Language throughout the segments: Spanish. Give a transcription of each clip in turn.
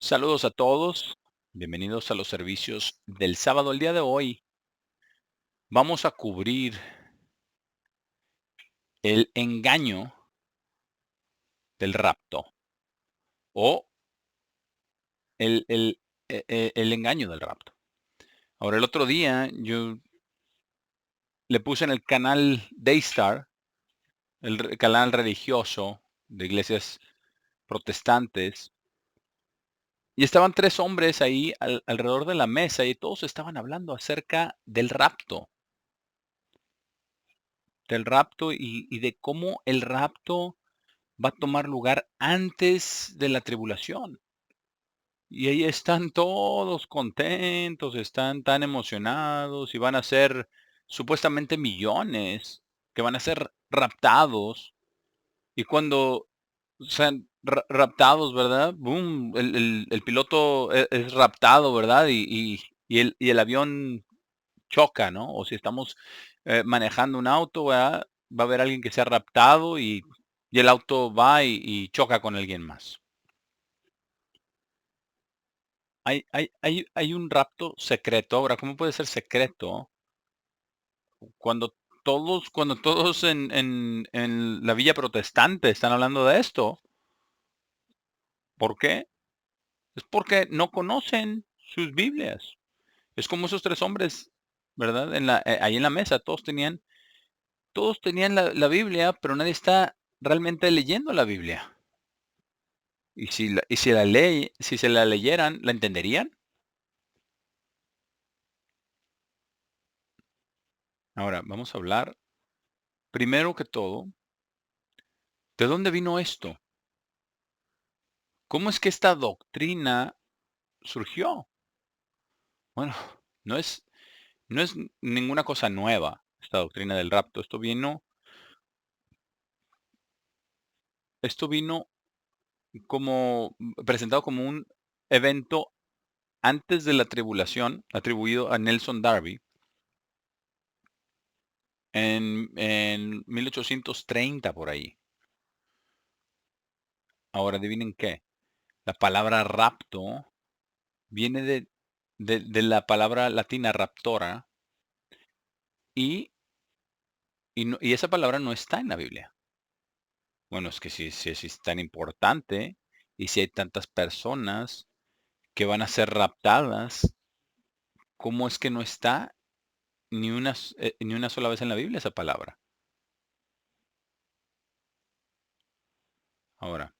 Saludos a todos, bienvenidos a los servicios del sábado. El día de hoy vamos a cubrir el engaño del rapto o el engaño del rapto. Ahora, el otro día yo le puse en el canal Daystar, canal religioso de iglesias protestantes, y estaban tres hombres ahí alrededor de la mesa y todos estaban hablando acerca del rapto y de cómo el rapto va a tomar lugar antes de la tribulación. Y ahí están todos contentos, están tan emocionados y van a ser supuestamente millones que van a ser raptados. Y cuando sean raptados, ¿verdad? Boom, el piloto es raptado, ¿verdad? Y el avión choca, ¿no? O si estamos manejando un auto, ¿verdad? Va a haber alguien que sea raptado y el auto va y choca con alguien más. Hay un rapto secreto. Ahora, ¿cómo puede ser secreto cuando cuando todos en la villa protestante están hablando de esto? ¿Por qué? Es porque no conocen sus Biblias. Es como esos tres hombres, ¿verdad? Ahí en la mesa, todos tenían la Biblia, pero nadie está realmente leyendo la Biblia. Si se la leyeran, ¿la entenderían? Ahora, vamos a hablar, primero que todo, ¿de dónde vino esto? ¿Cómo es que esta doctrina surgió? Bueno, no es, no es ninguna cosa nueva, esta doctrina del rapto. Esto vino como presentado como un evento antes de la tribulación, atribuido a Nelson Darby en 1830 por ahí. Ahora, adivinen qué. La palabra rapto viene de la palabra latina raptora y, y esa palabra no está en la Biblia. Bueno, es que si es tan importante y si hay tantas personas que van a ser raptadas, ¿cómo es que no está ni una sola vez en la Biblia esa palabra? Ahora,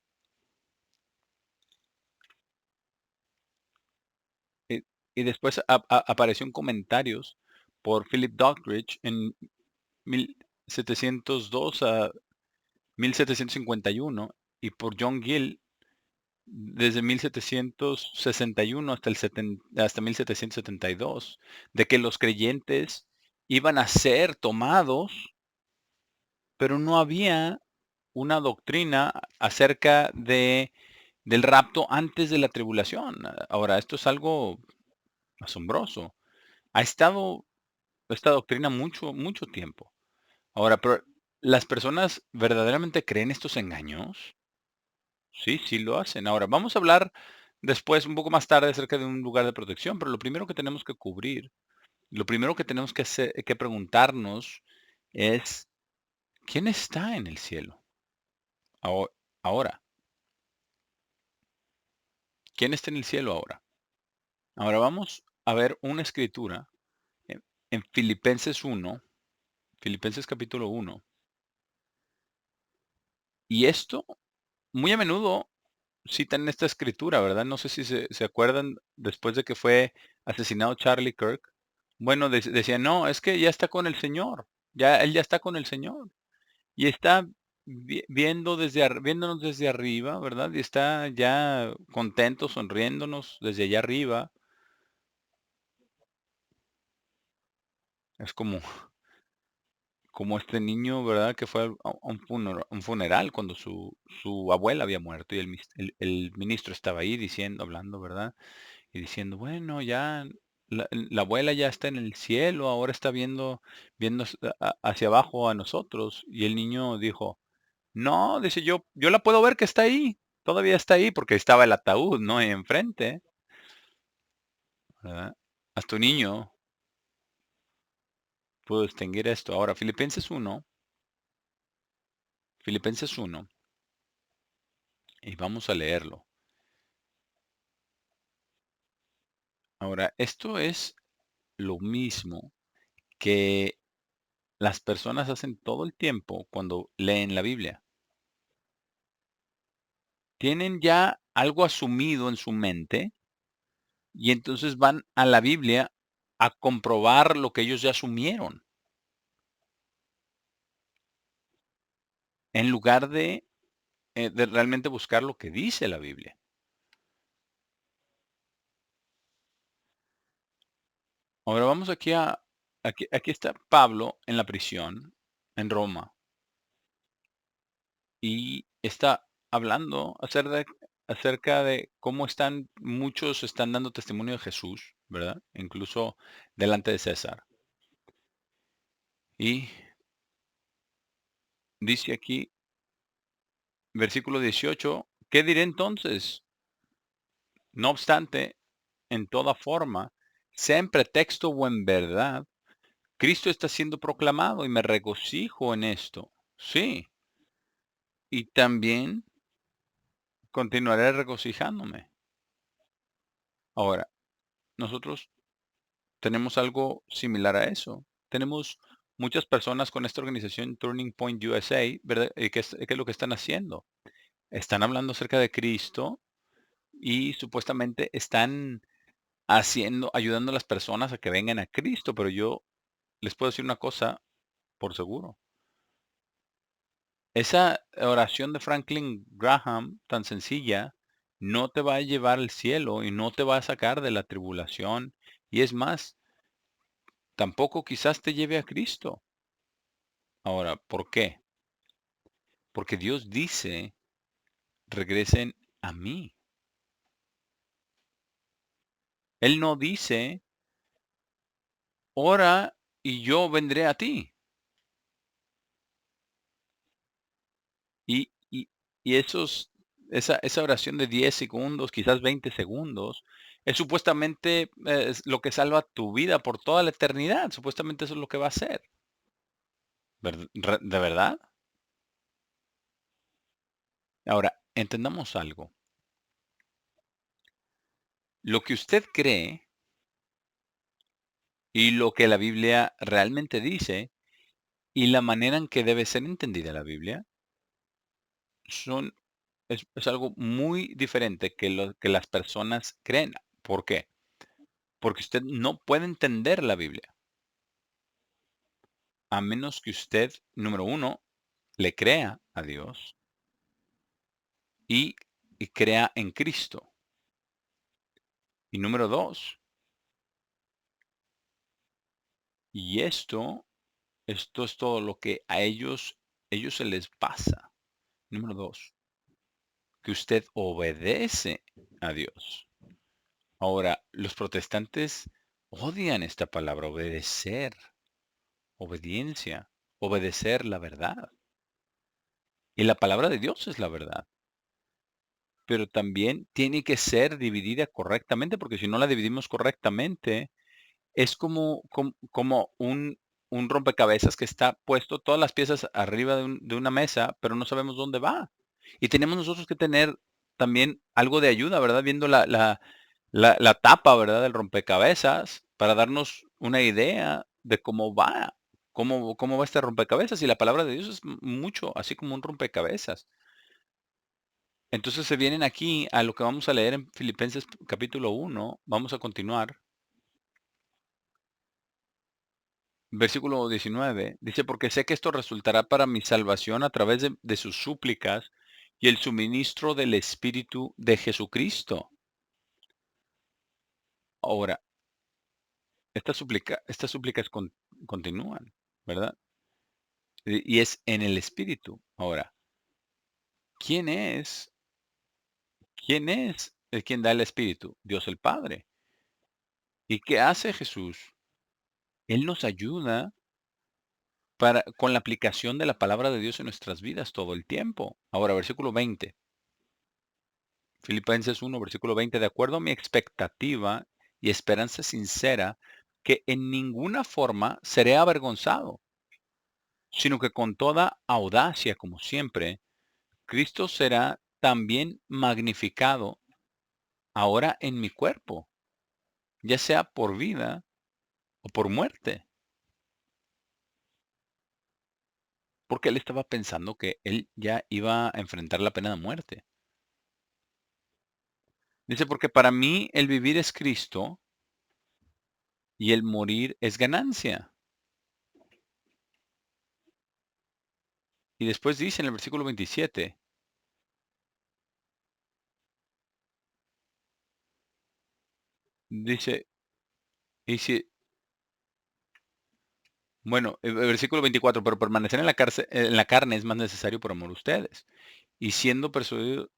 y, y después apareció en comentarios por Philip Doddridge en 1702 a 1751 y por John Gill desde 1761 hasta 1772, de que los creyentes iban a ser tomados, pero no había una doctrina acerca del rapto antes de la tribulación. Ahora, esto es algo asombroso. Ha estado esta doctrina mucho, mucho tiempo. Ahora, pero ¿las personas verdaderamente creen estos engaños? Sí, sí lo hacen. Ahora, vamos a hablar después, un poco más tarde, acerca de un lugar de protección, pero lo primero que tenemos que cubrir, lo primero que tenemos que preguntarnos es, ¿quién está en el cielo? Aho- Ahora, ¿quién está en el cielo ahora? Ahora vamos a ver una escritura en Filipenses 1, Filipenses capítulo 1, y esto muy a menudo citan esta escritura, ¿verdad? No sé si se acuerdan después de que fue asesinado Charlie Kirk. Bueno, decían, no, es que ya está con el Señor, él ya está con el Señor y está viéndonos desde arriba, ¿verdad? Y está ya contento, sonriéndonos desde allá arriba. Es como este niño, ¿verdad? Que fue a un funeral cuando su abuela había muerto y el ministro estaba ahí diciendo, hablando, ¿verdad? Y diciendo, bueno, ya la abuela ya está en el cielo, ahora está viendo hacia abajo a nosotros. Y el niño dijo, no, dice yo la puedo ver que está ahí, todavía está ahí porque estaba el ataúd, ¿no? Ahí enfrente, ¿verdad? Hasta un niño pudo distinguir esto. Ahora, Filipenses 1, y vamos a leerlo. Ahora, esto es lo mismo que las personas hacen todo el tiempo cuando leen la Biblia. Tienen ya algo asumido en su mente y entonces van a la Biblia a comprobar lo que ellos ya asumieron, en lugar de realmente buscar lo que dice la Biblia. Ahora vamos aquí está Pablo en la prisión en Roma y está hablando acerca de cómo muchos están dando testimonio de Jesús, ¿verdad? Incluso delante de César. Y dice aquí, versículo 18, ¿qué diré entonces? No obstante, en toda forma, sea en pretexto o en verdad, Cristo está siendo proclamado y me regocijo en esto. Sí, y también continuaré regocijándome. Ahora, nosotros tenemos algo similar a eso. Tenemos muchas personas con esta organización Turning Point USA, ¿verdad? ¿Qué es lo que están haciendo? Están hablando acerca de Cristo y supuestamente están ayudando a las personas a que vengan a Cristo, pero yo les puedo decir una cosa por seguro. Esa oración de Franklin Graham, tan sencilla, no te va a llevar al cielo y no te va a sacar de la tribulación. Y es más, tampoco quizás te lleve a Cristo. Ahora, ¿por qué? Porque Dios dice, regresen a mí. Él no dice, ora y yo vendré a ti. Y, y, y esa oración de 10 segundos, quizás 20 segundos, es supuestamente es lo que salva tu vida por toda la eternidad. Supuestamente eso es lo que va a hacer. ¿De verdad? Ahora, entendamos algo. Lo que usted cree y lo que la Biblia realmente dice y la manera en que debe ser entendida la Biblia son, es algo muy diferente que lo que las personas creen. ¿Por qué? Porque usted no puede entender la Biblia a menos que usted, número uno, le crea a Dios y, y crea en Cristo. Y número dos, y esto es todo lo que a ellos se les pasa. Número dos, que usted obedece a Dios. Ahora, los protestantes odian esta palabra, obedecer, obediencia, obedecer la verdad. Y la palabra de Dios es la verdad. Pero también tiene que ser dividida correctamente, porque si no la dividimos correctamente, es como un rompecabezas que está puesto todas las piezas arriba de una mesa, pero no sabemos dónde va. Y tenemos nosotros que tener también algo de ayuda, ¿verdad? Viendo la tapa, ¿verdad? Del rompecabezas para darnos una idea de cómo va este rompecabezas. Y la palabra de Dios es mucho, así como un rompecabezas. Entonces se vienen aquí a lo que vamos a leer en Filipenses capítulo 1. Vamos a continuar. Versículo 19 dice, porque sé que esto resultará para mi salvación a través de sus súplicas y el suministro del Espíritu de Jesucristo. Ahora, estas súplicas continúan, ¿verdad? Y es en el Espíritu. Ahora, ¿quién es? ¿Quién es el quien da el Espíritu? Dios el Padre. ¿Y qué hace Jesús? Él nos ayuda con la aplicación de la palabra de Dios en nuestras vidas todo el tiempo. Ahora, versículo 20. Filipenses 1, versículo 20, de acuerdo a mi expectativa y esperanza sincera, que en ninguna forma seré avergonzado, sino que con toda audacia, como siempre, Cristo será también magnificado ahora en mi cuerpo, ya sea por vida o por muerte. Porque él estaba pensando que él ya iba a enfrentar la pena de muerte. Dice, porque para mí el vivir es Cristo y el morir es ganancia. Y después dice en el versículo 27, dice, y si, bueno, el versículo 24, pero permanecer en la carne es más necesario por amor a ustedes. Y siendo persuadido,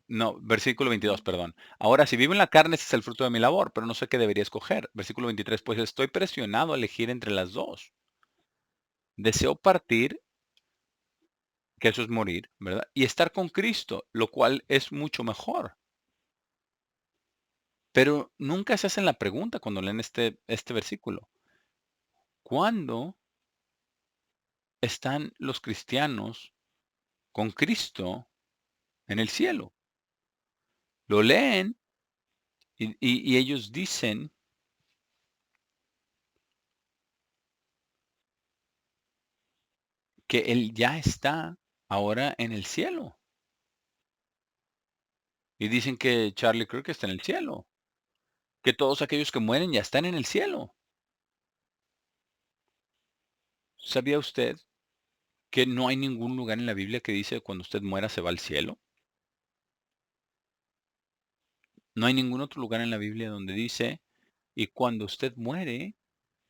no, versículo 22, perdón. Ahora, si vivo en la carne, ese es el fruto de mi labor, pero no sé qué debería escoger. Versículo 23, pues estoy presionado a elegir entre las dos. Deseo partir, que eso es morir, ¿verdad? Y estar con Cristo, lo cual es mucho mejor. Pero nunca se hacen la pregunta cuando leen este versículo. ¿Cuándo están los cristianos con Cristo en el cielo? Lo leen y ellos dicen que Él ya está ahora en el cielo. Y dicen que Charlie Kirk está en el cielo, que todos aquellos que mueren ya están en el cielo. ¿Sabía usted que no hay ningún lugar en la Biblia que dice cuando usted muera se va al cielo? No hay ningún otro lugar en la Biblia donde dice, y cuando usted muere,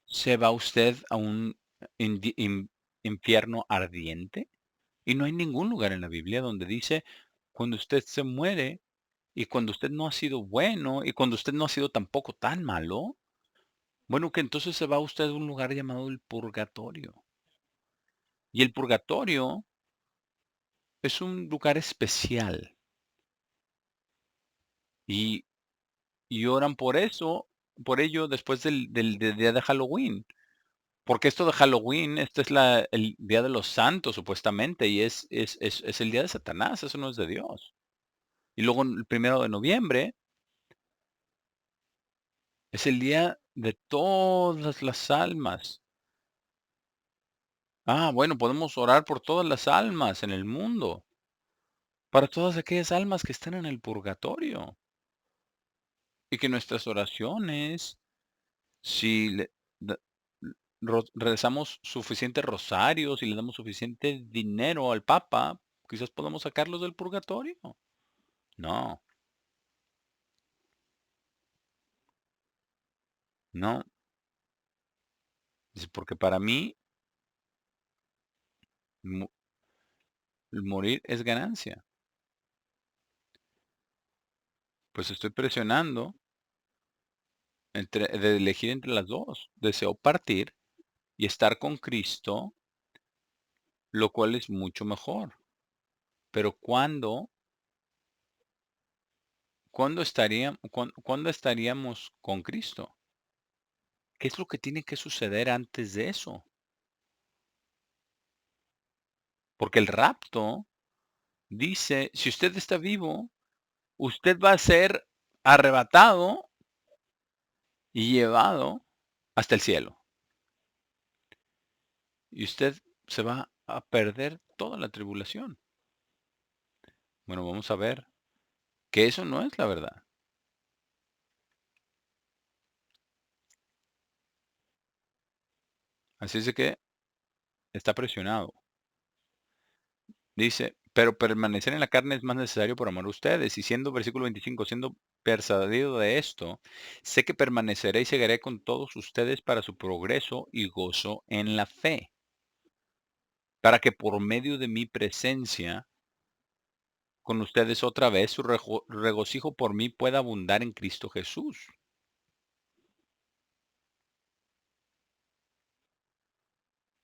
se va usted a un infierno ardiente. Y no hay ningún lugar en la Biblia donde dice, cuando usted se muere, y cuando usted no ha sido bueno, y cuando usted no ha sido tampoco tan malo, bueno, que entonces se va usted a un lugar llamado el purgatorio. Y el purgatorio es un lugar especial. Y, y oran por eso, por ello después del día de Halloween. Porque esto de Halloween, este es el día de los santos, supuestamente, y es el día de Satanás, eso no es de Dios. Y luego el 1 de noviembre es el día de todas las almas. Ah, bueno, podemos orar por todas las almas en el mundo, para todas aquellas almas que están en el purgatorio. Y que nuestras oraciones, si da- rezamos suficientes rosarios y le damos suficiente dinero al Papa, quizás podamos sacarlos del purgatorio. No, no. Dice, porque para mí mo- el morir es ganancia. Pues estoy presionando de elegir entre las dos. Deseo partir y estar con Cristo, lo cual es mucho mejor. Pero ¿cuándo estaríamos con Cristo? ¿Qué es lo que tiene que suceder antes de eso? Porque el rapto dice, si usted está vivo, usted va a ser arrebatado y llevado hasta el cielo. Y usted se va a perder toda la tribulación. Bueno, vamos a ver que eso no es la verdad. Así es de que está presionado. Dice, pero permanecer en la carne es más necesario por amor a ustedes. Y siendo, versículo 25, siendo persuadido de esto, sé que permaneceré y seguiré con todos ustedes para su progreso y gozo en la fe, para que por medio de mi presencia con ustedes otra vez, su regocijo por mí pueda abundar en Cristo Jesús.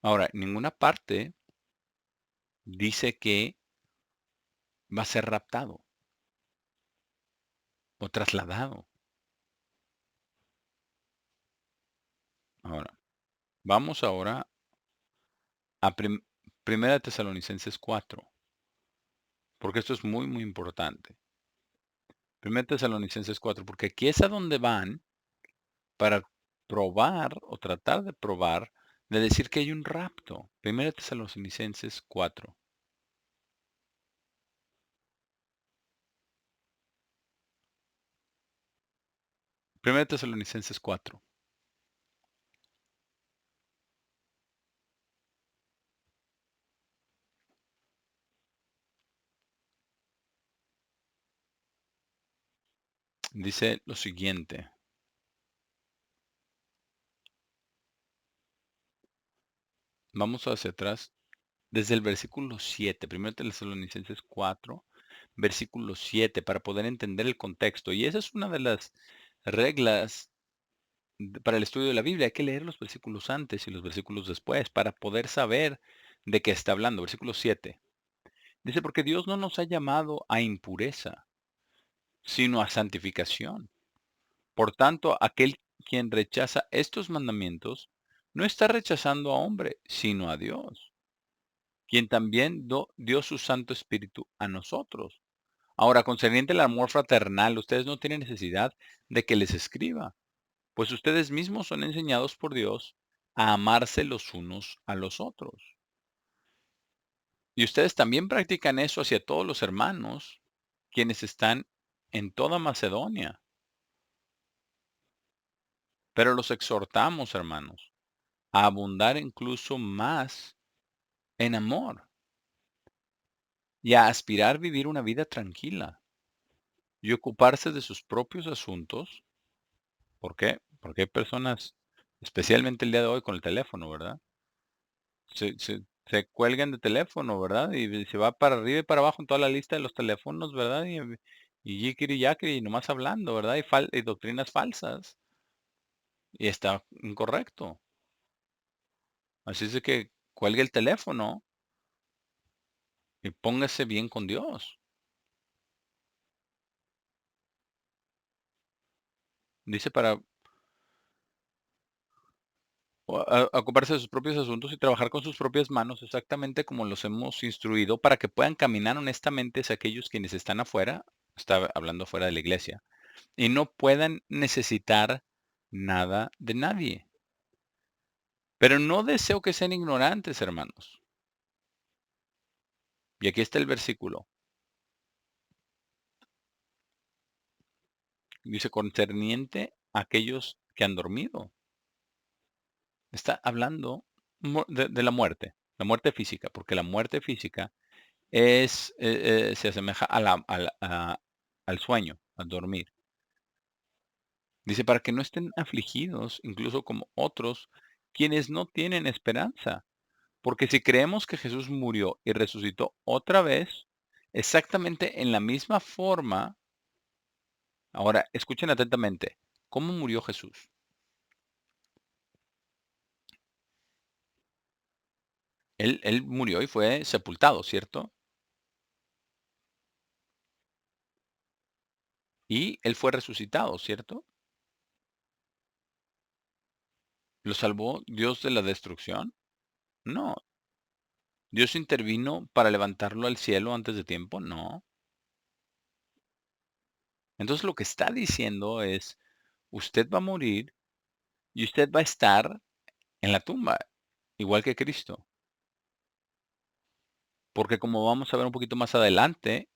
Ahora, en ninguna parte dice que va a ser raptado o trasladado. Ahora, vamos ahora a Primera de Tesalonicenses 4, porque esto es muy, muy importante. Primera de Tesalonicenses 4, porque aquí es a donde van para probar o tratar de probar de decir que hay un rapto. Primera de Tesalonicenses 4. Primera de Tesalonicenses 4. Dice lo siguiente. Vamos hacia atrás desde el versículo 7, Primera de Tesalonicenses 4, versículo 7, para poder entender el contexto. Y esa es una de las reglas para el estudio de la Biblia. Hay que leer los versículos antes y los versículos después para poder saber de qué está hablando. Versículo 7. Dice, porque Dios no nos ha llamado a impureza, sino a santificación. Por tanto, aquel quien rechaza estos mandamientos no está rechazando a hombre, sino a Dios, quien también dio su Santo Espíritu a nosotros. Ahora, concerniente al amor fraternal, ustedes no tienen necesidad de que les escriba, pues ustedes mismos son enseñados por Dios a amarse los unos a los otros. Y ustedes también practican eso hacia todos los hermanos, quienes están en toda Macedonia. Pero los exhortamos, hermanos, a abundar incluso más en amor y a aspirar a vivir una vida tranquila y ocuparse de sus propios asuntos. ¿Por qué? Porque hay personas, especialmente el día de hoy con el teléfono, ¿verdad? Se cuelgan de teléfono, ¿verdad? Y se va para arriba y para abajo en toda la lista de los teléfonos, ¿verdad? Y yikiri yakiri, y nomás hablando, ¿verdad? Y doctrinas falsas. Y está incorrecto. Así es de que cuelgue el teléfono y póngase bien con Dios. Dice para ocuparse de sus propios asuntos y trabajar con sus propias manos, exactamente como los hemos instruido, para que puedan caminar honestamente hacia aquellos quienes están afuera, está hablando fuera de la iglesia, y no puedan necesitar nada de nadie. Pero no deseo que sean ignorantes, hermanos. Y aquí está el versículo. Dice, concerniente a aquellos que han dormido. Está hablando de la muerte física, porque la muerte física se asemeja al sueño, al dormir. Dice, para que no estén afligidos, incluso como otros, quienes no tienen esperanza. Porque si creemos que Jesús murió y resucitó otra vez, exactamente en la misma forma, ahora escuchen atentamente, ¿cómo murió Jesús? Él murió y fue sepultado, ¿cierto? Y él fue resucitado, ¿cierto? ¿Lo salvó Dios de la destrucción? No. ¿Dios intervino para levantarlo al cielo antes de tiempo? No. Entonces lo que está diciendo es, usted va a morir y usted va a estar en la tumba, igual que Cristo. Porque como vamos a ver un poquito más adelante,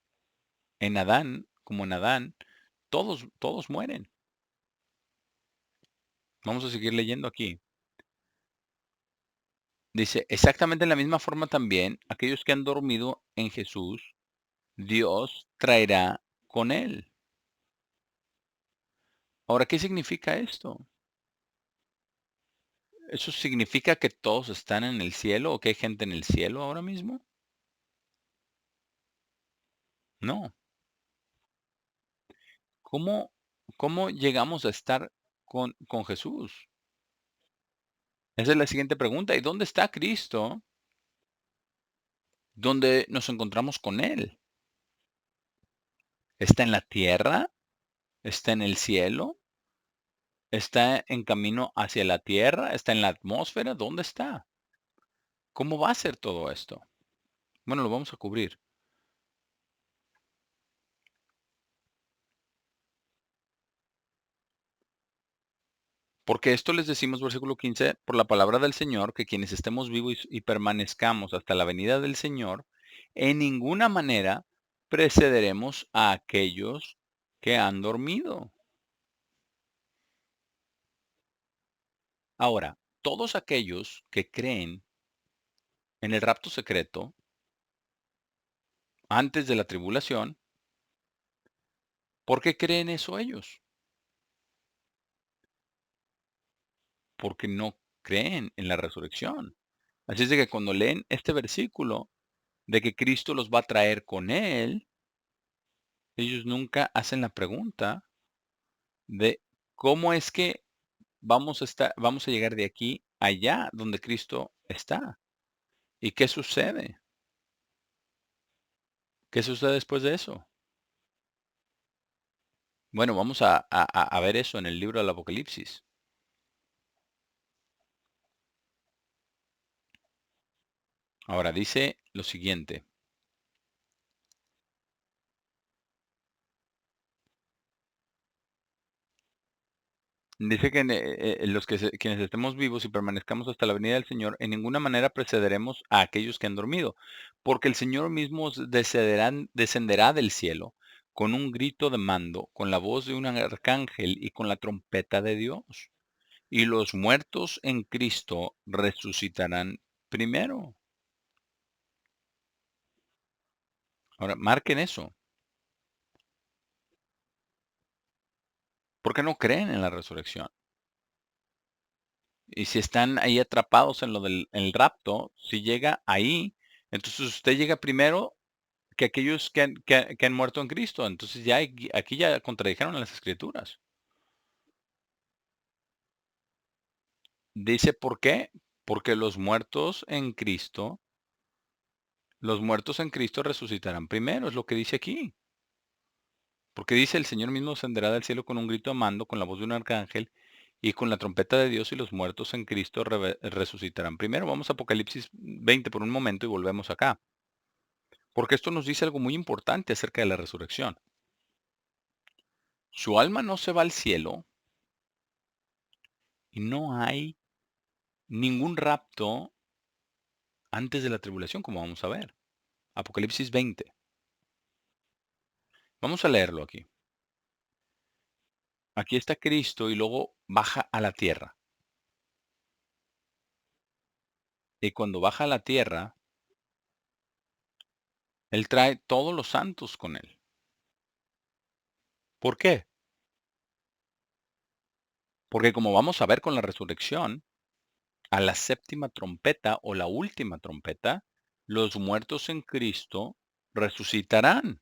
en Adán, como en Adán, todos mueren. Vamos a seguir leyendo aquí. Dice, exactamente en la misma forma también, aquellos que han dormido en Jesús, Dios traerá con él. Ahora, ¿qué significa esto? ¿Eso significa que todos están en el cielo o que hay gente en el cielo ahora mismo? No. ¿Cómo, cómo llegamos a estar con Jesús? Esa es la siguiente pregunta. ¿Y dónde está Cristo? ¿Dónde nos encontramos con Él? ¿Está en la tierra? ¿Está en el cielo? ¿Está en camino hacia la tierra? ¿Está en la atmósfera? ¿Dónde está? ¿Cómo va a ser todo esto? Bueno, lo vamos a cubrir. Porque esto les decimos, versículo 15, por la palabra del Señor, que quienes estemos vivos y permanezcamos hasta la venida del Señor, en ninguna manera precederemos a aquellos que han dormido. Ahora, todos aquellos que creen en el rapto secreto antes de la tribulación, ¿por qué creen eso ellos? Porque no creen en la resurrección. Así es de que cuando leen este versículo de que Cristo los va a traer con Él, ellos nunca hacen la pregunta de cómo es que vamos a llegar de aquí a allá donde Cristo está. ¿Y qué sucede? ¿Qué sucede después de eso? Bueno, vamos a ver eso en el libro del Apocalipsis. Ahora dice lo siguiente. Dice que quienes estemos vivos y permanezcamos hasta la venida del Señor, en ninguna manera precederemos a aquellos que han dormido, porque el Señor mismo descenderá del cielo con un grito de mando, con la voz de un arcángel y con la trompeta de Dios. Y los muertos en Cristo resucitarán primero. Ahora, marquen eso, porque no creen en la resurrección. Y si están ahí atrapados en lo del el rapto, si llega ahí, entonces usted llega primero que aquellos que han muerto en Cristo. Entonces ya aquí ya contradijeron las escrituras. Dice, ¿por qué? Porque los muertos en Cristo resucitarán primero, es lo que dice aquí. Porque dice, el Señor mismo ascenderá del cielo con un grito de mando, con la voz de un arcángel y con la trompeta de Dios, y los muertos en Cristo resucitarán primero. Vamos a Apocalipsis 20 por un momento y volvemos acá. Porque esto nos dice algo muy importante acerca de la resurrección. Su alma no se va al cielo y no hay ningún rapto antes de la tribulación, como vamos a ver. Apocalipsis 20. Vamos a leerlo aquí. Aquí está Cristo y luego baja a la tierra. Y cuando baja a la tierra, Él trae todos los santos con Él. ¿Por qué? Porque como vamos a ver con la resurrección, a la séptima trompeta o la última trompeta, los muertos en Cristo resucitarán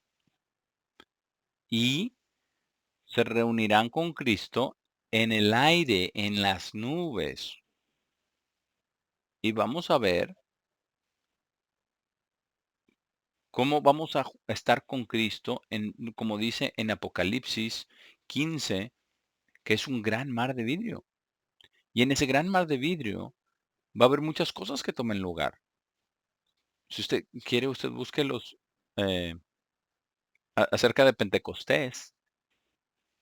y se reunirán con Cristo en el aire, en las nubes. Y vamos a ver cómo vamos a estar con Cristo como dice en Apocalipsis 15, que es un gran mar de vidrio. Y en ese gran mar de vidrio va a haber muchas cosas que tomen lugar. Si usted quiere, usted busque eh, acerca de Pentecostés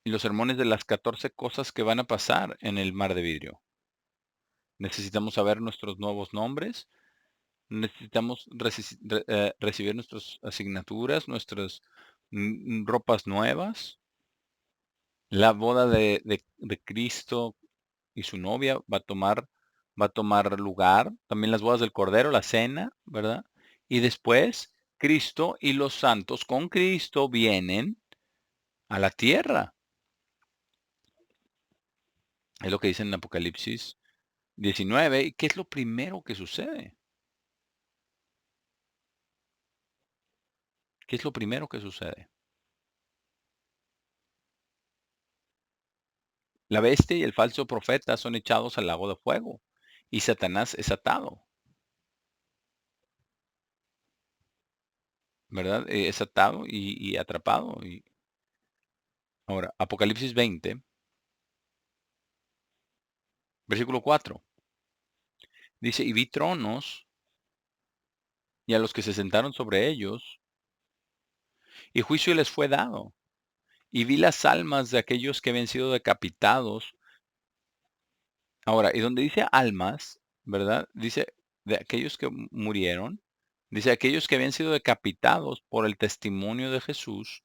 y los sermones de las 14 cosas que van a pasar en el mar de vidrio. Necesitamos saber nuestros nuevos nombres. Necesitamos recibir nuestras asignaturas, nuestras ropas nuevas. La boda de Cristo y su novia va a tomar lugar. También las bodas del Cordero, la cena, ¿verdad? Y después Cristo y los santos con Cristo vienen a la tierra. Es lo que dice en Apocalipsis 19. ¿Y qué es lo primero que sucede? ¿Qué es lo primero que sucede? La bestia y el falso profeta son echados al lago de fuego y Satanás es atado, ¿verdad? Es atado y atrapado. Ahora, Apocalipsis 20, versículo 4. Dice, y vi tronos y a los que se sentaron sobre ellos, y juicio les fue dado. Y vi las almas de aquellos que habían sido decapitados. Ahora, y donde dice almas, ¿verdad? Dice de aquellos que murieron, dice aquellos que habían sido decapitados por el testimonio de Jesús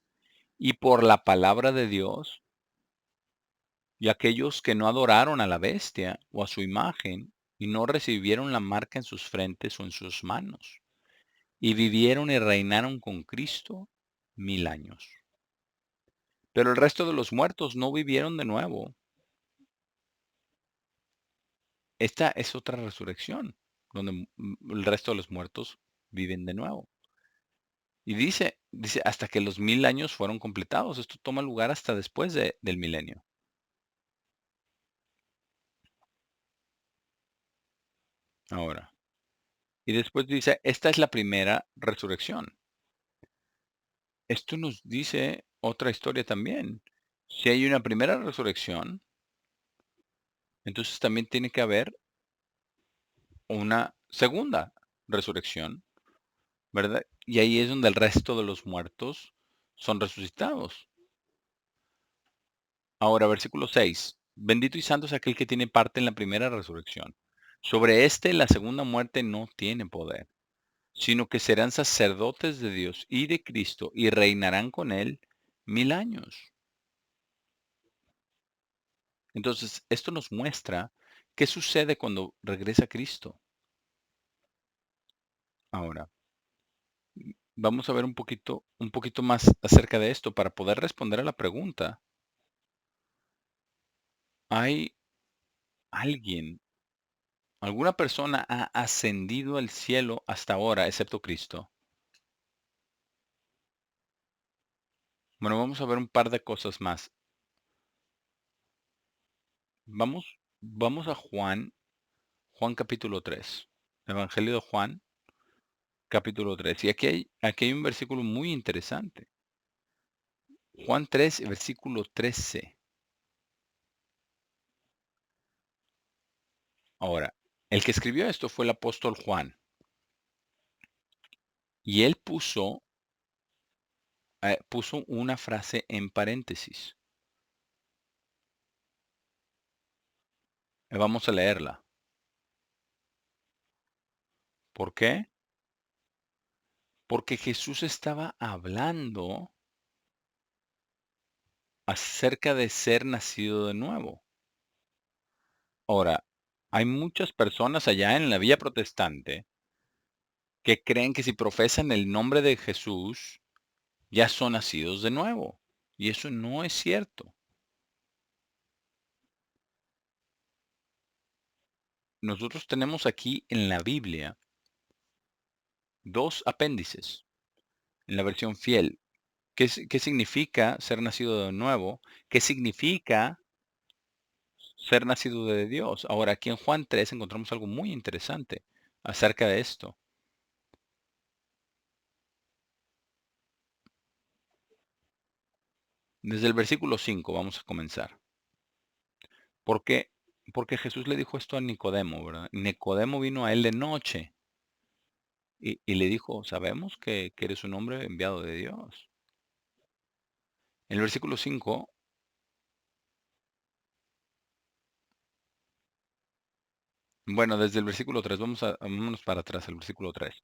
y por la palabra de Dios, y aquellos que no adoraron a la bestia o a su imagen, y no recibieron la marca en sus frentes o en sus manos, y vivieron y reinaron con Cristo 1000 años. Pero el resto de los muertos no vivieron de nuevo. Esta es otra resurrección, donde el resto de los muertos viven de nuevo. Y dice, hasta que los 1000 años fueron completados. Esto toma lugar hasta después del milenio. Ahora, y después dice, esta es la primera resurrección. Esto nos dice otra historia también. Si hay una primera resurrección, entonces también tiene que haber una segunda resurrección, ¿verdad? Y ahí es donde el resto de los muertos son resucitados. Ahora, versículo 6. Bendito y santo es aquel que tiene parte en la primera resurrección. Sobre este la segunda muerte no tiene poder, sino que serán sacerdotes de Dios y de Cristo y reinarán con él 1000 años. Entonces, esto nos muestra qué sucede cuando regresa Cristo. Ahora, vamos a ver un poquito más acerca de esto para poder responder a la pregunta. ¿Hay alguien, alguna persona ha ascendido al cielo hasta ahora, excepto Cristo? Bueno, vamos a ver un par de cosas más. Vamos a Juan capítulo 3. Evangelio de Juan capítulo 3. Y aquí hay un versículo muy interesante. Juan 3, versículo 13. Ahora, el que escribió esto fue el apóstol Juan. Y él puso una frase en paréntesis. Vamos a leerla. ¿Por qué? Porque Jesús estaba hablando acerca de ser nacido de nuevo. Ahora, hay muchas personas allá en la Villa Protestante que creen que si profesan el nombre de Jesús, ya son nacidos de nuevo. Y eso no es cierto. Nosotros tenemos aquí en la Biblia dos apéndices, en la versión fiel. ¿Qué significa ser nacido de nuevo? ¿Qué significa ser nacido de Dios? Ahora, aquí en Juan 3 encontramos algo muy interesante acerca de esto. Desde el versículo 5 vamos a comenzar. ¿Por qué? Porque Jesús le dijo esto a Nicodemo, ¿verdad? Nicodemo vino a él de noche y le dijo, sabemos que eres un hombre enviado de Dios. En el versículo 5, bueno, desde el versículo 3, vámonos para atrás, el versículo 3.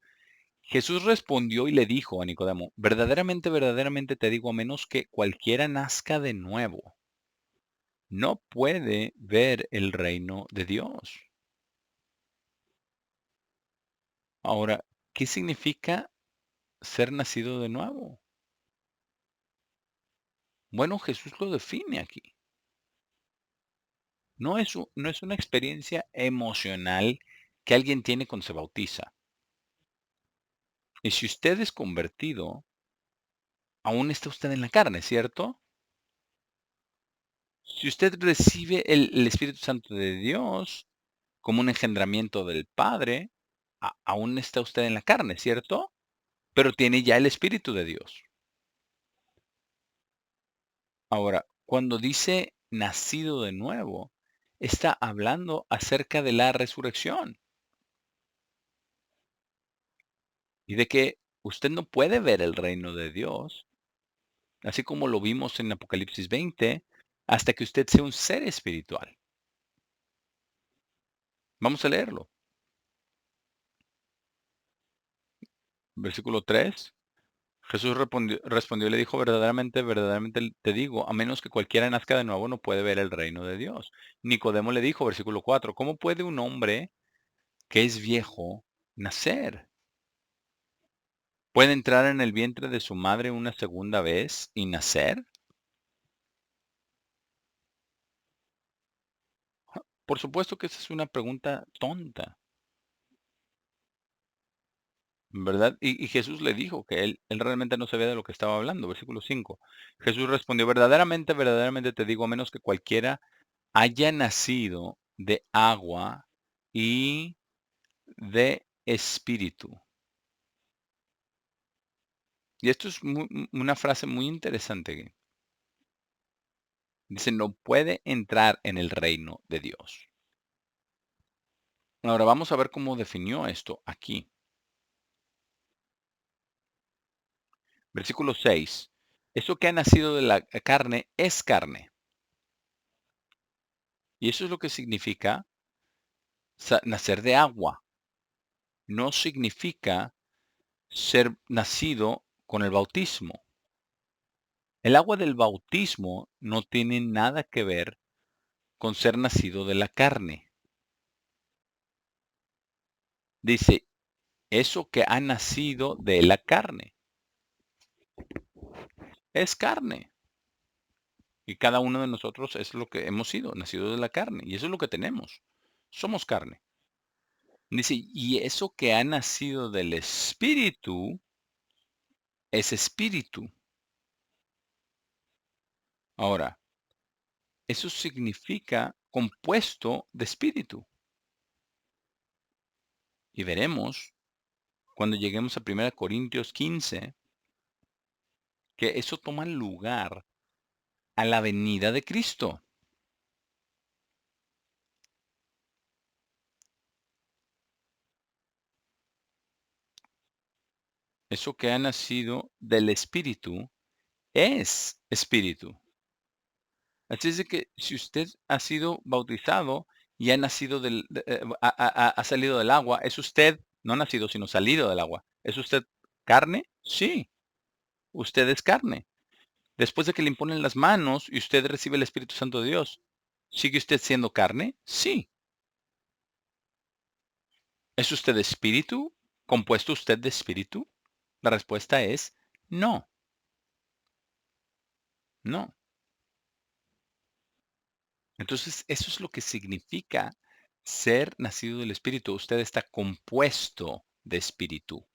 Jesús respondió y le dijo a Nicodemo, verdaderamente, verdaderamente te digo, a menos que cualquiera nazca de nuevo, no puede ver el reino de Dios. Ahora, ¿qué significa ser nacido de nuevo? Bueno, Jesús lo define aquí. No es una experiencia emocional que alguien tiene cuando se bautiza. Y si usted es convertido, aún está usted en la carne, ¿cierto? Si usted recibe el Espíritu Santo de Dios como un engendramiento del Padre, aún está usted en la carne, ¿cierto? Pero tiene ya el Espíritu de Dios. Ahora, cuando dice nacido de nuevo, está hablando acerca de la resurrección y de que usted no puede ver el reino de Dios, así como lo vimos en Apocalipsis 20, hasta que usted sea un ser espiritual. Vamos a leerlo. Versículo 3. Jesús respondió y le dijo, verdaderamente, verdaderamente te digo, a menos que cualquiera nazca de nuevo, no puede ver el reino de Dios. Nicodemo le dijo, versículo 4, ¿cómo puede un hombre que es viejo nacer? ¿Puede entrar en el vientre de su madre una segunda vez y nacer? Por supuesto que esa es una pregunta tonta, ¿verdad? Y Jesús le dijo que él realmente no sabía de lo que estaba hablando. Versículo 5. Jesús respondió, verdaderamente, verdaderamente te digo, a menos que cualquiera haya nacido de agua y de espíritu. Y esto es una frase muy interesante. Dice, no puede entrar en el reino de Dios. Ahora vamos a ver cómo definió esto aquí. Versículo 6. Eso que ha nacido de la carne es carne. Y eso es lo que significa nacer de agua. No significa ser nacido con el bautismo. El agua del bautismo no tiene nada que ver con ser nacido de la carne. Dice, eso que ha nacido de la carne es carne. Y cada uno de nosotros es lo que hemos sido, nacido de la carne. Y eso es lo que tenemos. Somos carne. Dice, y eso que ha nacido del espíritu es espíritu. Ahora, eso significa compuesto de espíritu. Y veremos cuando lleguemos a 1 Corintios 15 que eso toma lugar a la venida de Cristo. Eso que ha nacido del espíritu es espíritu. Así es de que si usted ha sido bautizado y ha nacido ha salido del agua, ¿es usted, no nacido, sino salido del agua? ¿Es usted carne? Sí, usted es carne. Después de que le imponen las manos y usted recibe el Espíritu Santo de Dios, ¿sigue usted siendo carne? Sí. ¿Es usted espíritu? ¿Compuesto usted de espíritu? La respuesta es no, no. Entonces, eso es lo que significa ser nacido del Espíritu. Usted está compuesto de espíritu.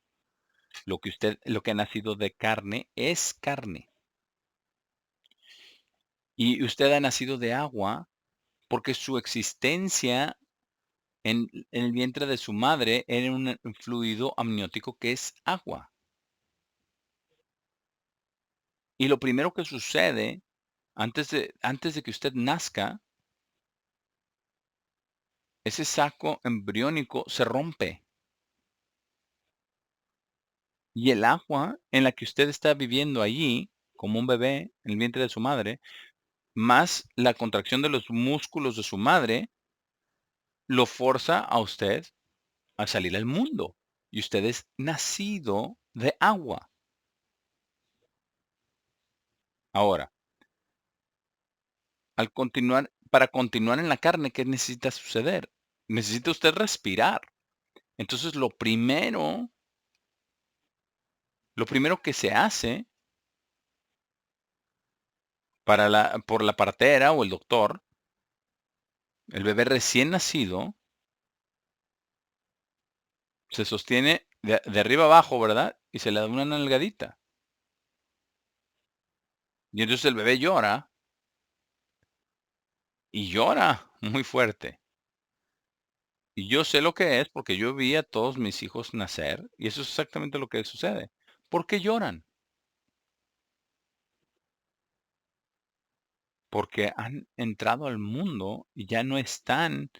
Lo que ha nacido de carne es carne. Y usted ha nacido de agua porque su existencia en el vientre de su madre era un fluido amniótico que es agua. Y lo primero que sucede antes de que usted nazca, ese saco embriónico se rompe. Y el agua en la que usted está viviendo allí, como un bebé en el vientre de su madre, más la contracción de los músculos de su madre, lo forza a usted a salir al mundo. Y usted es nacido de agua. Ahora, para continuar en la carne, ¿qué necesita suceder? Necesita usted respirar. Entonces, lo primero que se hace por la partera o el doctor, el bebé recién nacido, se sostiene de arriba abajo, ¿verdad? Y se le da una nalgadita. Y entonces el bebé llora y llora muy fuerte. Y yo sé lo que es porque yo vi a todos mis hijos nacer y eso es exactamente lo que sucede. ¿Por qué lloran? porque han entrado al mundo y ya no están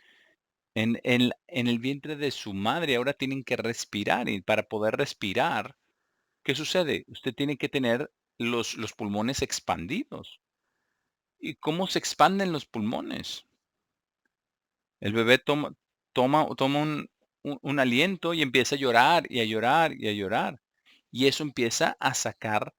en el vientre de su madre, ahora tienen que respirar, y para poder respirar, ¿qué sucede? Usted tiene que tener los pulmones expandidos. ¿Y cómo se expanden los pulmones? El bebé toma un aliento y empieza a llorar, y a llorar, y a llorar. Y eso empieza a sacar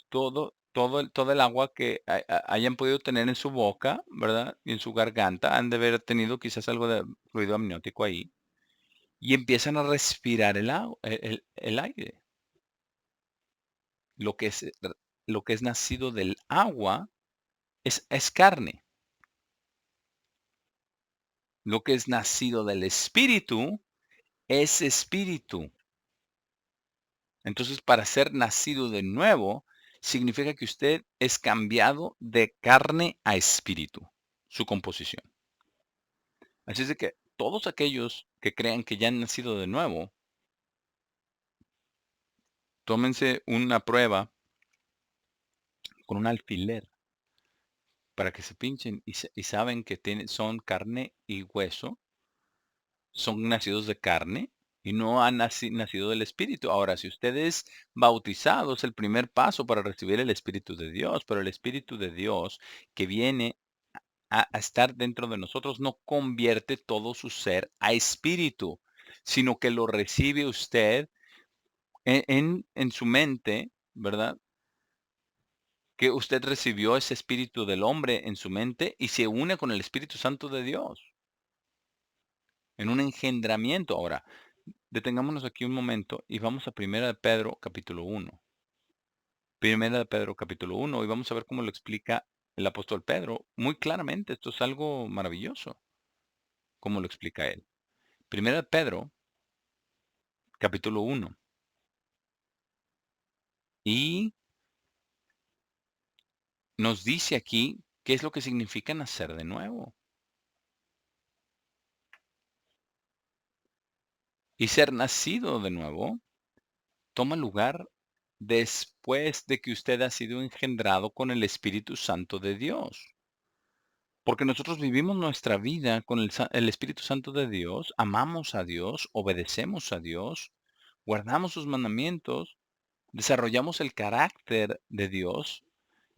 todo el agua que hayan podido tener en su boca, ¿verdad? Y en su garganta. Han de haber tenido quizás algo de fluido amniótico ahí. Y empiezan a respirar el aire. Lo que es, lo que es nacido del agua es carne. Lo que es nacido del espíritu es espíritu. Entonces, para ser nacido de nuevo, significa que usted es cambiado de carne a espíritu, su composición. Así es de que todos aquellos que crean que ya han nacido de nuevo, tómense una prueba con un alfiler para que se pinchen y saben que son carne y hueso, son nacidos de carne y no han nacido del Espíritu. Ahora, si usted es bautizado, es el primer paso para recibir el Espíritu de Dios, pero el Espíritu de Dios que viene a estar dentro de nosotros no convierte todo su ser a espíritu, sino que lo recibe usted en su mente, ¿verdad? Que usted recibió ese espíritu del hombre en su mente y se une con el Espíritu Santo de Dios en un engendramiento. Ahora, detengámonos aquí un momento y vamos a Primera de Pedro, capítulo 1. Primera de Pedro, capítulo 1, y vamos a ver cómo lo explica el apóstol Pedro. Muy claramente, esto es algo maravilloso, cómo lo explica él. Primera de Pedro, capítulo 1. Y nos dice aquí qué es lo que significa nacer de nuevo. Y ser nacido de nuevo toma lugar después de que usted ha sido engendrado con el Espíritu Santo de Dios. Porque nosotros vivimos nuestra vida con el Espíritu Santo de Dios, amamos a Dios, obedecemos a Dios, guardamos sus mandamientos, desarrollamos el carácter de Dios,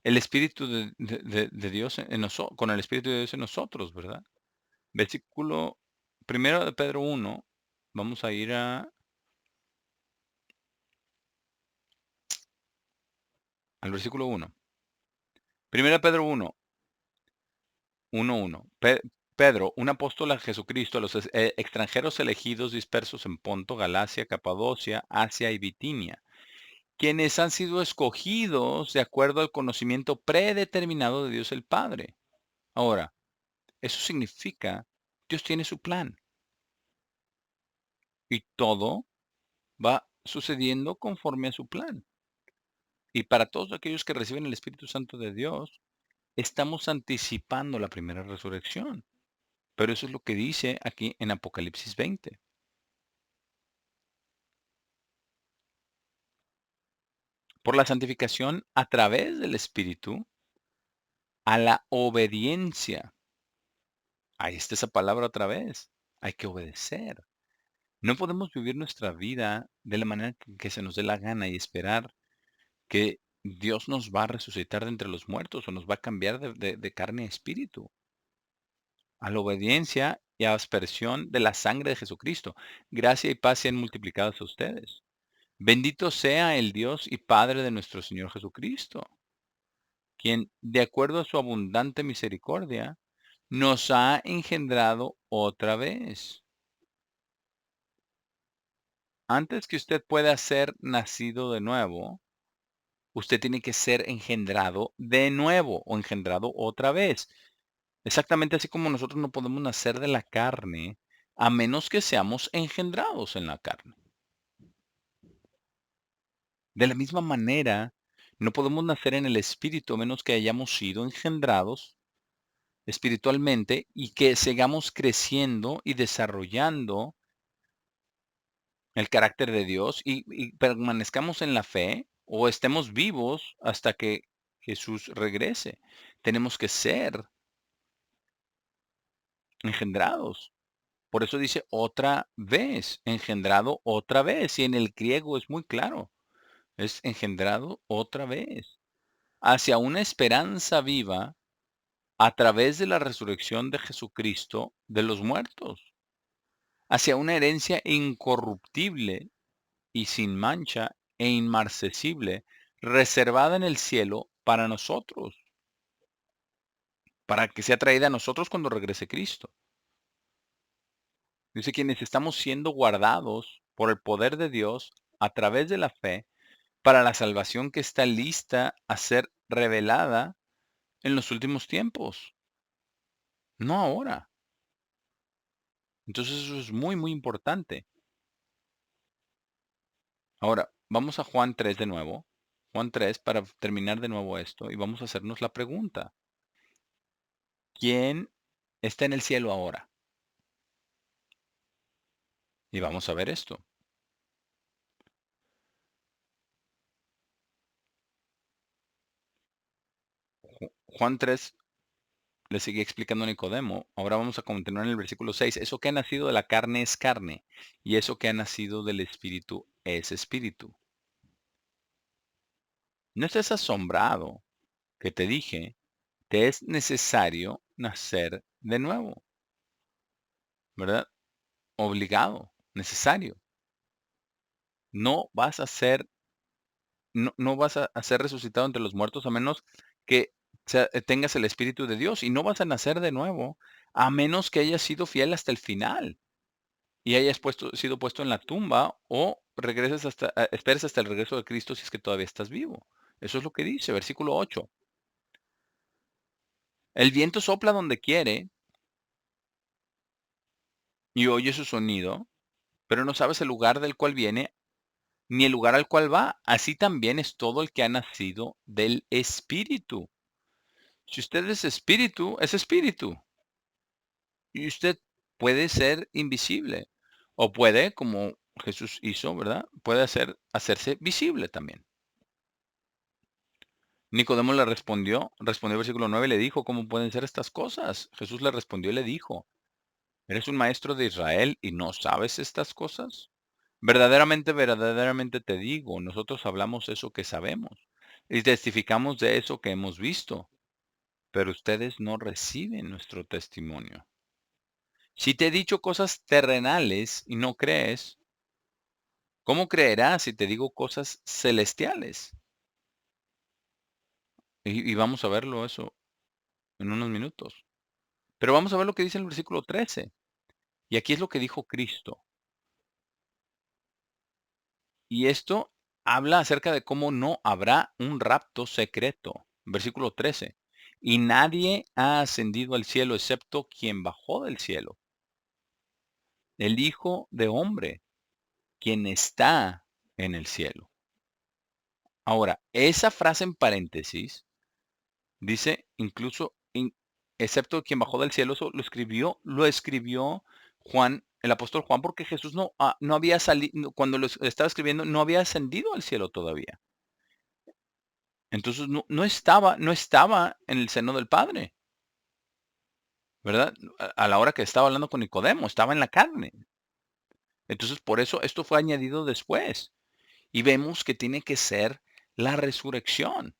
el Espíritu de Dios en nosotros, con el Espíritu de Dios en nosotros, ¿verdad? Versículo primero de Pedro 1, vamos a ir al versículo 1. Primero de Pedro 1, 1:1. Pedro, un apóstol a Jesucristo, a los extranjeros elegidos dispersos en Ponto, Galacia, Capadocia, Asia y Bitinia, quienes han sido escogidos de acuerdo al conocimiento predeterminado de Dios el Padre. Ahora, eso significa, Dios tiene su plan y todo va sucediendo conforme a su plan. Y para todos aquellos que reciben el Espíritu Santo de Dios, estamos anticipando la primera resurrección. Pero eso es lo que dice aquí en Apocalipsis 20. Por la santificación a través del Espíritu a la obediencia. Ahí está esa palabra otra vez. Hay que obedecer. No podemos vivir nuestra vida de la manera que se nos dé la gana y esperar que Dios nos va a resucitar de entre los muertos o nos va a cambiar de carne a espíritu. A la obediencia y aspersión de la sangre de Jesucristo. Gracia y paz sean multiplicadas a ustedes. Bendito sea el Dios y Padre de nuestro Señor Jesucristo, quien, de acuerdo a su abundante misericordia, nos ha engendrado otra vez. Antes que usted pueda ser nacido de nuevo, usted tiene que ser engendrado de nuevo o engendrado otra vez. Exactamente así como nosotros no podemos nacer de la carne a menos que seamos engendrados en la carne. De la misma manera, no podemos nacer en el espíritu a menos que hayamos sido engendrados espiritualmente y que sigamos creciendo y desarrollando el carácter de Dios y permanezcamos en la fe o estemos vivos hasta que Jesús regrese. Tenemos que ser engendrados. Por eso dice otra vez, engendrado otra vez. Y en el griego es muy claro, es engendrado otra vez. Hacia una esperanza viva a través de la resurrección de Jesucristo de los muertos. Hacia una herencia incorruptible y sin mancha e inmarcesible, reservada en el cielo para nosotros, para que sea traída a nosotros cuando regrese Cristo. Dice quienes estamos siendo guardados por el poder de Dios a través de la fe para la salvación que está lista a ser revelada en los últimos tiempos, no ahora. Entonces eso es muy, muy importante. Ahora, vamos a Juan 3 de nuevo. Juan 3 para terminar de nuevo esto y vamos a hacernos la pregunta. ¿Quién está en el cielo ahora? Y vamos a ver esto. Juan 3 le sigue explicando a Nicodemo. Ahora vamos a continuar en el versículo 6. Eso que ha nacido de la carne es carne, y eso que ha nacido del espíritu es espíritu. No estés asombrado que te dije, te es necesario nacer de nuevo, ¿verdad? Obligado, necesario. No vas a ser, no vas a ser resucitado entre los muertos a menos que tengas el Espíritu de Dios y no vas a nacer de nuevo a menos que hayas sido fiel hasta el final y hayas sido puesto en la tumba o regreses esperes hasta el regreso de Cristo si es que todavía estás vivo. Eso es lo que dice, versículo 8. El viento sopla donde quiere y oye su sonido, pero no sabes el lugar del cual viene ni el lugar al cual va. Así también es todo el que ha nacido del Espíritu. Si usted es espíritu, es espíritu. Y usted puede ser invisible. O puede, como Jesús hizo, ¿verdad? Puede hacerse visible también. Nicodemo le respondió versículo 9 y le dijo, ¿cómo pueden ser estas cosas? Jesús le respondió y le dijo, ¿eres un maestro de Israel y no sabes estas cosas? Verdaderamente, verdaderamente te digo, nosotros hablamos eso que sabemos y testificamos de eso que hemos visto, pero ustedes no reciben nuestro testimonio. Si te he dicho cosas terrenales y no crees, ¿cómo creerás si te digo cosas celestiales? Y vamos a verlo eso en unos minutos. Pero vamos a ver lo que dice el versículo 13. Y aquí es lo que dijo Cristo. Y esto habla acerca de cómo no habrá un rapto secreto. Versículo 13. Y nadie ha ascendido al cielo excepto quien bajó del cielo, el Hijo de Hombre, quien está en el cielo. Ahora, esa frase en paréntesis dice incluso, excepto quien bajó del cielo, eso lo escribió Juan, el apóstol Juan, porque Jesús no había salido, cuando lo estaba escribiendo, no había ascendido al cielo todavía. Entonces no estaba en el seno del Padre, ¿verdad? A la hora que estaba hablando con Nicodemo, estaba en la carne. Entonces, por eso esto fue añadido después. Y vemos que tiene que ser la resurrección.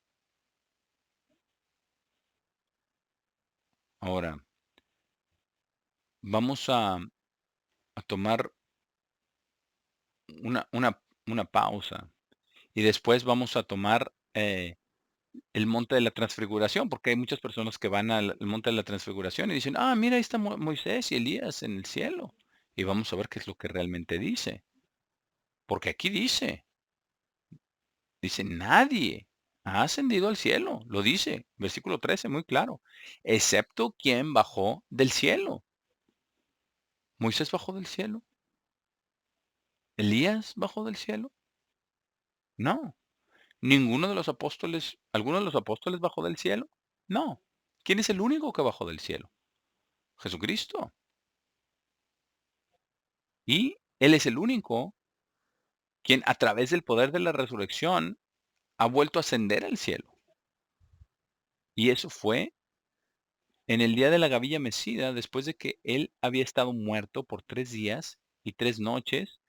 Ahora, vamos a tomar una pausa y después vamos a tomar el monte de la transfiguración, porque hay muchas personas que van al monte de la transfiguración y dicen, ah, mira, ahí está Moisés y Elías en el cielo. Y vamos a ver qué es lo que realmente dice. Porque aquí dice, nadie ha ascendido al cielo. Lo dice, versículo 13, muy claro. Excepto quien bajó del cielo. Moisés bajó del cielo. Elías bajó del cielo. No. Ninguno de los apóstoles, ¿alguno de los apóstoles bajó del cielo? No. ¿Quién es el único que bajó del cielo? Jesucristo. Y Él es el único quien a través del poder de la resurrección ha vuelto a ascender al cielo. Y eso fue en el día de la gavilla mecida, después de que él había estado muerto por 3 días y 3 noches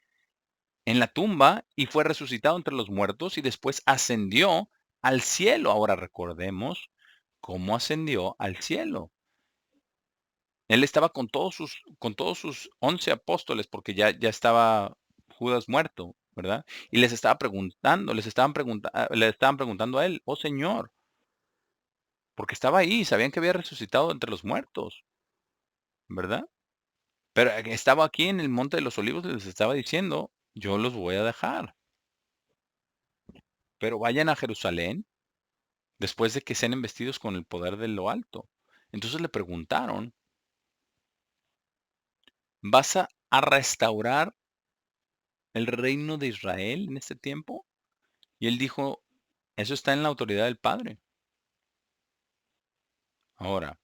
en la tumba, y fue resucitado entre los muertos, y después ascendió al cielo. Ahora recordemos cómo ascendió al cielo. Él estaba con todos sus 11 apóstoles, porque ya estaba Judas muerto, ¿verdad? Y le estaban preguntando a él: "Oh, Señor", porque estaba ahí, sabían que había resucitado entre los muertos, ¿verdad? Pero estaba aquí en el Monte de los Olivos, les estaba diciendo: "Yo los voy a dejar, pero vayan a Jerusalén después de que sean investidos con el poder de lo alto". Entonces le preguntaron: "¿Vas a restaurar el reino de Israel en este tiempo?". Y él dijo: "Eso está en la autoridad del Padre". Ahora,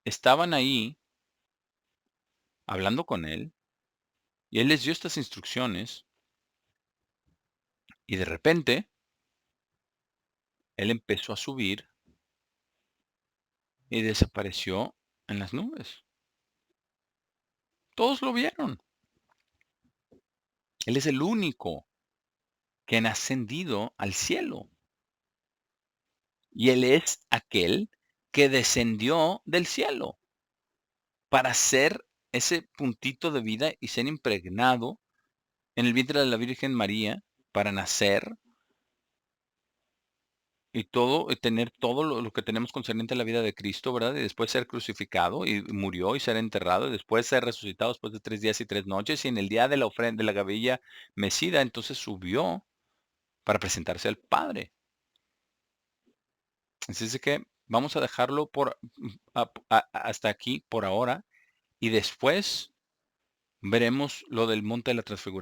estaban ahí hablando con él, y él les dio estas instrucciones, y de repente, él empezó a subir y desapareció en las nubes. Todos lo vieron. Él es el único que han ascendido al cielo, y él es aquel que descendió del cielo para ser ese puntito de vida y ser impregnado en el vientre de la Virgen María para nacer y todo, tener todo lo que tenemos concerniente a la vida de Cristo, ¿verdad? Y después ser crucificado, y murió, y ser enterrado, y después ser resucitado después de 3 días y 3 noches, y en el día de la ofrenda de la gavilla mecida, entonces subió para presentarse al Padre. Así es de que vamos a dejarlo hasta aquí por ahora, y después veremos lo del monte de la transfiguración.